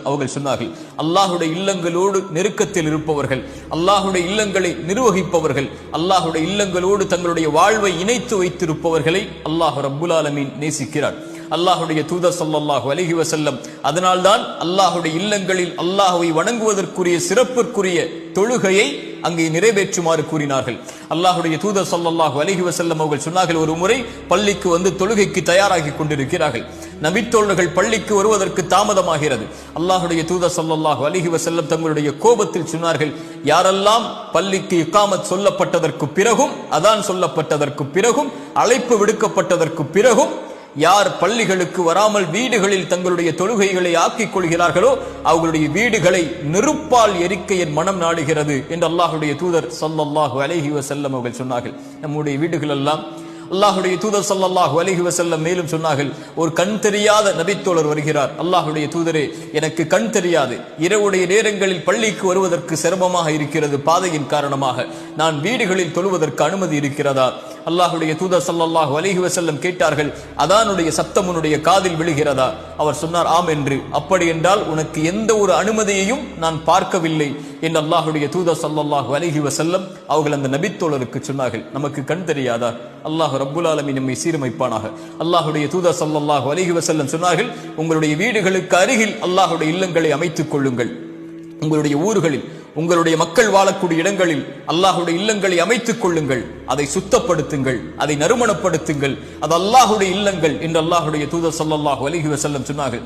அவர்கள் சொன்னார்கள், அல்லாஹுடைய இல்லங்களோடு நெருக்கத்தில் இருப்பவர்கள், அல்லாஹுடைய இல்லங்களை நிர்வகிப்பவர்கள், அல்லாஹுடைய இல்லங்களோடு தங்களுடைய வாழ்வை இணைத்து வைத்திருப்பவர்களை அல்லாஹ் ரப்புல் ஆலமீன் நேசிக்கிறார். அல்லாஹுடைய தூதர் ஸல்லல்லாஹு அலைஹி வஸல்லம் அதனால்தான் அல்லாஹுடைய இல்லங்களில் அல்லாஹ்வை வணங்குவதற்குரிய சிறப்பிற்குரிய தொழுகையை அங்கே நிறைவேற்றுமாறு கூறினார்கள். அல்லாஹுடைய தூதர் ஸல்லல்லாஹு அலைஹி வஸல்லம் அவர்கள் சொன்னார்கள், ஒரு முறை பள்ளிக்கு வந்து தொழுகைக்கு தயாராகி கொண்டிருக்கிறார்கள். நபித்தோழர்கள் பள்ளிக்கு வருவதற்கு தாமதமாகிறது. அல்லாஹுடைய தூதர் ஸல்லல்லாஹு அலைஹி வஸல்லம் தங்களுடைய கோபத்தில் சொன்னார்கள், யாரெல்லாம் பள்ளிக்கு இகாமத் சொல்லப்பட்டதற்கு பிறகும், அதான் சொல்லப்பட்டதற்கு பிறகும், அழைப்பு விடுக்கப்பட்டதற்கு பிறகும் யார் பள்ளிகளுக்கு வராமல் வீடுகளில் தங்களுடைய தொழுகைகளை ஆக்கிக் கொள்கிறார்களோ அவர்களுடைய வீடுகளை நெருப்பால் எரிக்க என் மனம் நாடுகிறது என்று அல்லாஹுடைய தூதர் ஸல்லல்லாஹு அலைஹி வஸல்லம் அவர்கள் சொன்னார்கள். நம்முடைய வீடுகள் எல்லாம் அல்லாஹுடைய தூதர் ஸல்லல்லாஹு அலைஹி வஸல்லம் மேலும் சொன்னார்கள், ஒரு கண் தெரியாத நபித்தோழர் வருகிறார். அல்லாஹுடைய தூதரே, எனக்கு கண் தெரியாது, இரவுடைய நேரங்களில் பள்ளிக்கு வருவதற்கு சிரமமாக இருக்கிறது, பாதையின் காரணமாக நான் வீடுகளில் தொழுவதற்கு அனுமதி இருக்கிறதா? அல்லாஹுடைய தூதர் ஸல்லல்லாஹு அலைஹி வஸல்லம் கேட்டார்கள், அதானுடைய சத்தம் உன்னுடைய காதில் விழுகிறதா? அவர் சொன்னார், ஆம் என்று. அப்படி என்றால் உனக்கு எந்த ஒரு அனுமதியையும் நான் பார்க்கவில்லை என்று அல்லாஹுடைய தூதர் ஸல்லல்லாஹு அலைஹி வஸல்லம் அவர்கள் அந்த நபித்தோழருக்கு சொன்னார்கள். நமக்கு கண் தெரியாதா? அல்லாஹ் ரப்புல் ஆலமீன் நம்மை சீரமைப்பானாக. அல்லாஹுடைய தூதர் ஸல்லல்லாஹு அலைஹி வஸல்லம் சொன்னார்கள், உங்களுடைய வீடுகளுக்கு அருகில் அல்லாஹுடைய இல்லங்களை அமைத்துக் கொள்ளுங்கள். உங்களுடைய ஊர்களில், உங்களுடைய மக்கள் வாழக்கூடிய இடங்களில் அல்லாஹுடைய இல்லங்களை அமைத்துக் கொள்ளுங்கள். அதை சுத்தப்படுத்துங்கள், அதை நறுமணப்படுத்துங்கள். அது அல்லாஹுடைய இல்லங்கள் என்று அல்லாஹுடைய தூதர் ஸல்லல்லாஹு அலைஹி வஸல்லம் சொன்னார்கள்.